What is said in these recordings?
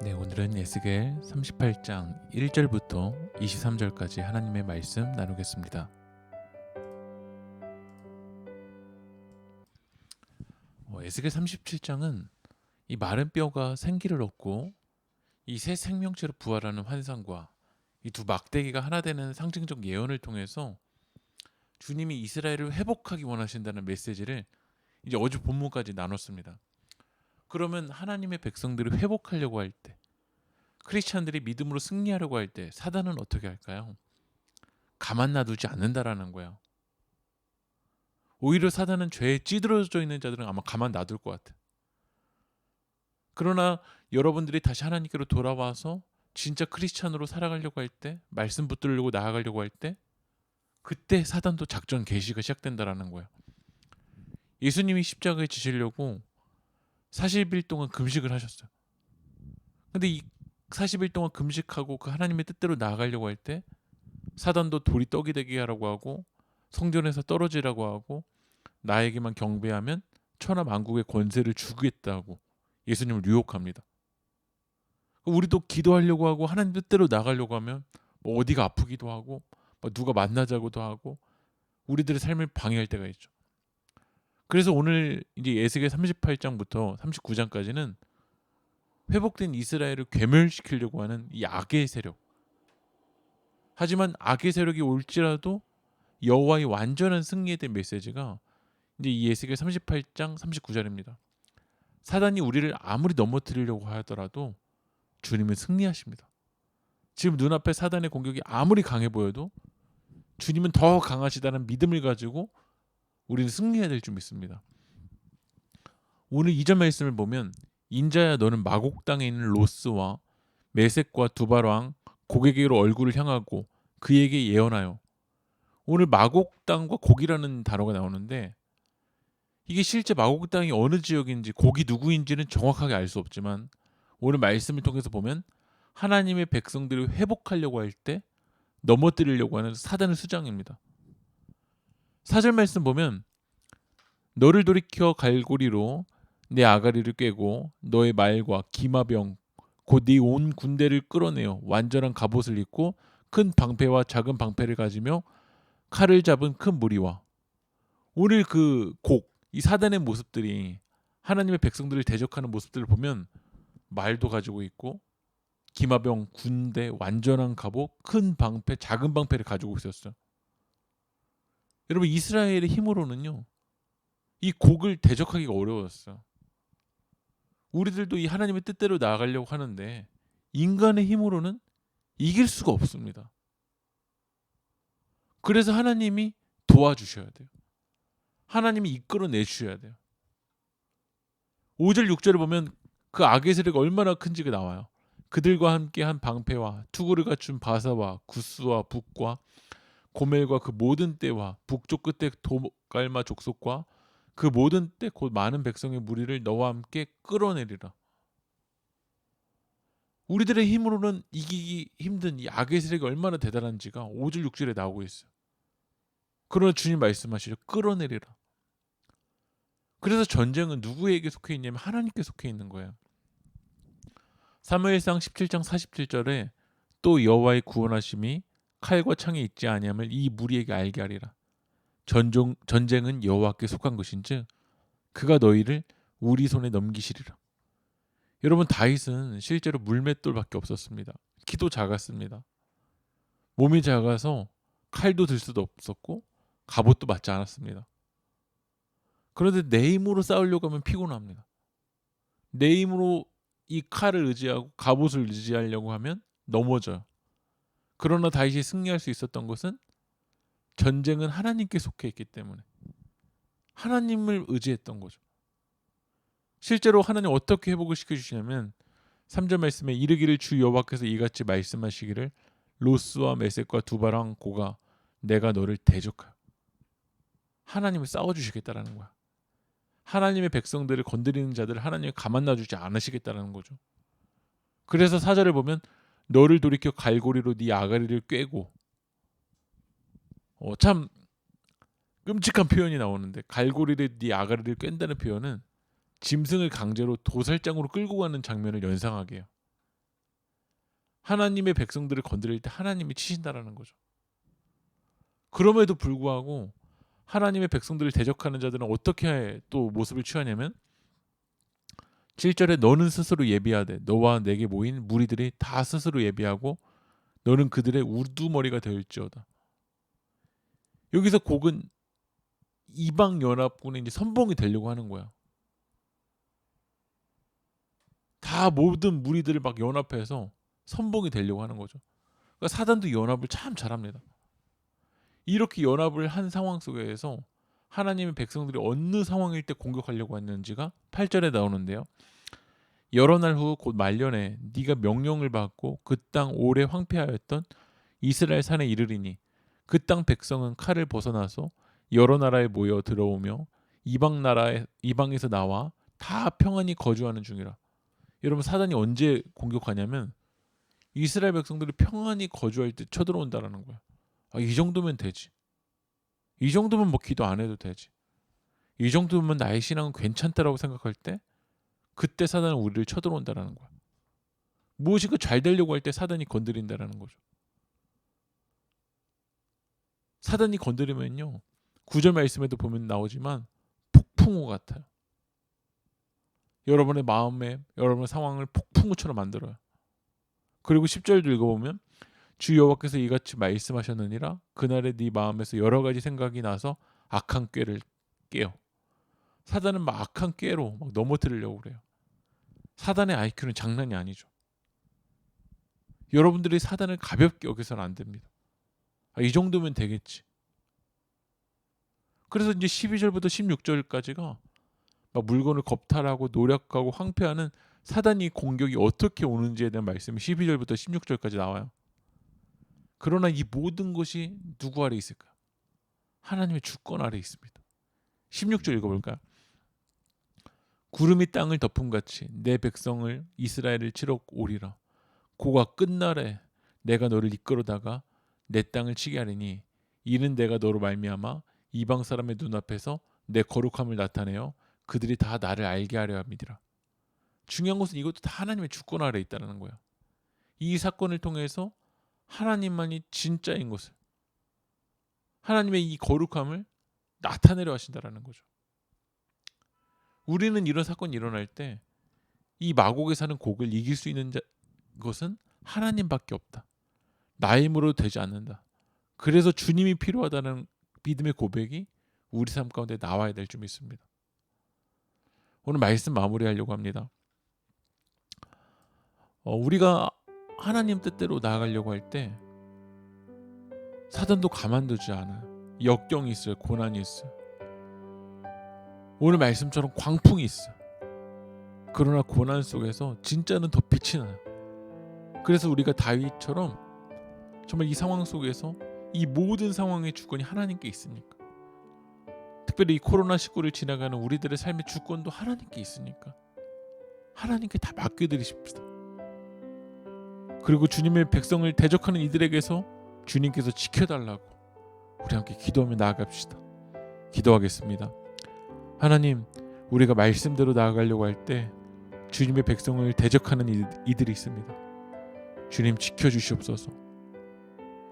네, 오늘은 에스겔 38장 1절부터 23절까지 하나님의 말씀 나누겠습니다. 에스겔 37장은 이 마른 뼈가 생기를 얻고 이 새 생명체로 부활하는 환상과 이 두 막대기가 하나 되는 상징적 예언을 통해서 주님이 이스라엘을 회복하기 원하신다는 메시지를 이제 어제 본문까지 나눴습니다. 그러면 하나님의 백성들을 회복하려고 할 때, 크리스찬들이 믿음으로 승리하려고 할 때 사단은 어떻게 할까요? 가만 놔두지 않는다라는 거예요. 오히려 사단은 죄에 찌들어져 있는 자들은 아마 가만 놔둘 것 같아. 그러나 여러분들이 다시 하나님께로 돌아와서 진짜 크리스찬으로 살아가려고 할 때, 말씀 붙들려고 나아가려고 할 때, 그때 사단도 작전 개시가 시작된다라는 거예요. 예수님이 십자가에 지시려고 40일 동안 금식을 하셨어요. 근데 이 40일 동안 금식하고 그 하나님의 뜻대로 나아가려고 할 때 사단도 돌이 떡이 되게 하라고 하고 성전에서 떨어지라고 하고 나에게만 경배하면 천하 만국의 권세를 주겠다고 예수님을 유혹합니다. 우리도 기도하려고 하고 하나님 뜻대로 나가려고 하면 뭐 어디가 아프기도 하고 뭐 누가 만나자고도 하고 우리들의 삶을 방해할 때가 있죠. 그래서 오늘 이제 에스겔 38장부터 39장까지는 회복된 이스라엘을 괴멸시키려고 하는 이 악의 세력. 하지만 악의 세력이 올지라도 여호와의 완전한 승리에 대한 메시지가 이제 이 에스겔 38장 39절입니다. 사단이 우리를 아무리 넘어뜨리려고 하더라도 주님은 승리하십니다. 지금 눈앞에 사단의 공격이 아무리 강해 보여도 주님은 더 강하시다는 믿음을 가지고 우리는 승리해야 될 줄 믿습니다. 오늘 2절 말씀을 보면 인자야 너는 마곡 땅에 있는 로스와 메섹과 두발왕 고게게로 얼굴을 향하고 그에게 예언하여. 오늘 마곡 땅과 곡이라는 단어가 나오는데 이게 실제 마곡 땅이 어느 지역인지 곡이 누구인지는 정확하게 알 수 없지만 오늘 말씀을 통해서 보면 하나님의 백성들을 회복하려고 할 때 넘어뜨리려고 하는 사단의 수장입니다. 4절 말씀 보면 너를 돌이켜 갈고리로 내 아가리를 꿰고 너의 말과 기마병 곧 네 온 군대를 끌어내어 완전한 갑옷을 입고 큰 방패와 작은 방패를 가지며 칼을 잡은 큰 무리와. 오늘 그 곡, 이 사단의 모습들이 하나님의 백성들을 대적하는 모습들을 보면 말도 가지고 있고 기마병, 군대, 완전한 갑옷, 큰 방패, 작은 방패를 가지고 있었어요. 여러분 이스라엘의 힘으로는요. 이 곡을 대적하기가 어려웠어요. 우리들도 이 하나님의 뜻대로 나아가려고 하는데 인간의 힘으로는 이길 수가 없습니다. 그래서 하나님이 도와주셔야 돼요. 하나님이 이끌어내 주셔야 돼요. 5절 6절을 보면 그 악의 세력이 얼마나 큰지가 나와요. 그들과 함께 한 방패와 투구를 갖춘 바사와 구스와 북과 고멜과 그 모든 떼와 북쪽 끝에 도갈마 족속과 그 모든 때 곧 많은 백성의 무리를 너와 함께 끌어내리라. 우리들의 힘으로는 이기기 힘든 이 악의 세력이 얼마나 대단한지가 5절 6절에 나오고 있어요. 그러나 주님 말씀하시죠. 끌어내리라. 그래서 전쟁은 누구에게 속해 있냐면 하나님께 속해 있는 거예요. 사무엘상 17장 47절에 또 여호와의 구원하심이 칼과 창에 있지 아니함을 이 무리에게 알게 하리라. 전쟁은 여호와께 속한 것인즉 그가 너희를 우리 손에 넘기시리라. 여러분 다윗은 실제로 물맷돌밖에 없었습니다. 키도 작았습니다. 몸이 작아서 칼도 들 수도 없었고 갑옷도 맞지 않았습니다. 그런데 내 힘으로 싸우려고 하면 피곤합니다. 내 힘으로 이 칼을 의지하고 갑옷을 의지하려고 하면 넘어져요. 그러나 다윗이 승리할 수 있었던 것은 전쟁은 하나님께 속해 있기 때문에 하나님을 의지했던 거죠. 실제로 하나님 어떻게 회복을 시켜주시냐면 3절 말씀에 이르기를 주 여호와께서 이같이 말씀하시기를 로스와 메섹과 두바랑 고가 내가 너를 대적하여. 하나님을 싸워주시겠다라는 거야. 하나님의 백성들을 건드리는 자들을 하나님이 가만 놔두지 않으시겠다라는 거죠. 그래서 4절을 보면 너를 돌이켜 갈고리로 네 아가리를 꿰고 참 끔찍한 표현이 나오는데 갈고리를 네 아가리를 꿰다는 표현은 짐승을 강제로 도살장으로 끌고 가는 장면을 연상하게 해요. 하나님의 백성들을 건드릴 때 하나님이 치신다라는 거죠. 그럼에도 불구하고 하나님의 백성들을 대적하는 자들은 어떻게 또 모습을 취하냐면 7절에 너는 스스로 예비하되 너와 내게 모인 무리들이 다 스스로 예비하고 너는 그들의 우두머리가 되었지어다. 여기서 곡은 이방 연합군의 이제 선봉이 되려고 하는 거야. 다 모든 무리들을 막 연합해서 선봉이 되려고 하는 거죠. 그러니까 사단도 연합을 참 잘합니다. 이렇게 연합을 한 상황 속에서 하나님의 백성들이 어느 상황일 때 공격하려고 했는지가 8절에 나오는데요. 여러 날 후 곧 말년에 네가 명령을 받고 그 땅 오래 황폐하였던 이스라엘 산에 이르리니 그 땅 백성은 칼을 벗어나서 여러 나라에 모여 들어오며 이방에서 나와 다 평안히 거주하는 중이라. 여러분, 사단이 언제 공격하냐면 이스라엘 백성들이 평안히 거주할 때 쳐들어온다라는 거야. 이 정도면 되지. 이 정도면 뭐 기도 안 해도 되지. 이 정도면 나의 신앙은 괜찮다라고 생각할 때 그때 사단은 우리를 쳐들어온다라는 거야. 무엇인가 잘 되려고 할 때 사단이 건드린다라는 거죠. 사단이 건드리면요, 9절 말씀에도 보면 나오지만 폭풍우 같아요. 여러분의 마음에 여러분의 상황을 폭풍우처럼 만들어요. 그리고 10절도 읽어보면 주 여호와께서 이같이 말씀하셨느니라 그날에 네 마음에서 여러 가지 생각이 나서 악한 꾀를 깨요. 사단은 막 악한 꾀로 막 넘어뜨리려고 그래요. 사단의 IQ는 장난이 아니죠. 여러분들이 사단을 가볍게 여기서는 안 됩니다. 이 정도면 되겠지. 그래서 이제 12절부터 16절까지가 막 물건을 겁탈하고 노력하고 황폐하는 사단이 공격이 어떻게 오는지에 대한 말씀이 12절부터 16절까지 나와요. 그러나 이 모든 것이 누구 아래 있을까? 하나님의 주권 아래 있습니다. 16절 읽어볼까요? 구름이 땅을 덮음같이 내 백성을 이스라엘을 치러 오리라. 고가 끝날에 내가 너를 이끌어다가 내 땅을 치게 하리니 이는 내가 너로 말미암아 이방 사람의 눈앞에서 내 거룩함을 나타내어 그들이 다 나를 알게 하려 함이니라. 중요한 것은 이것도 다 하나님의 주권 아래 있다는 거야. 이 사건을 통해서 하나님만이 진짜인 것을, 하나님의 이 거룩함을 나타내려 하신다라는 거죠. 우리는 이런 사건이 일어날 때 이 마곡에 사는 곡을 이길 수 있는 것은 하나님밖에 없다. 나의 힘으로 되지 않는다. 그래서 주님이 필요하다는 믿음의 고백이 우리 삶 가운데 나와야 될 줄 믿습니다. 오늘 말씀 마무리하려고 합니다. 우리가 하나님 뜻대로 나아가려고 할 때 사단도 가만두지 않아요. 역경이 있어요. 고난이 있어요. 오늘 말씀처럼 광풍이 있어요. 그러나 고난 속에서 진짜는 더 빛이 나요. 그래서 우리가 다윗처럼 정말 이 상황 속에서 이 모든 상황의 주권이 하나님께 있으니까, 특별히 이 코로나19를 지나가는 우리들의 삶의 주권도 하나님께 있으니까 하나님께 다 맡겨드리십시다. 그리고 주님의 백성을 대적하는 이들에게서 주님께서 지켜달라고 우리 함께 기도하며 나아갑시다. 기도하겠습니다. 하나님, 우리가 말씀대로 나아가려고 할 때 주님의 백성을 대적하는 이들이 있습니다. 주님, 지켜주시옵소서.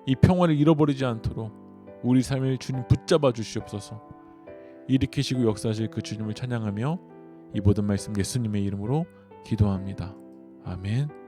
이 평화를 잃어버리지 않도록 우리 삶을 주님 붙잡아 주시옵소서. 일으키시고 역사하실 그 주님을 찬양하며 이 모든 말씀 예수님의 이름으로 기도합니다. 아멘.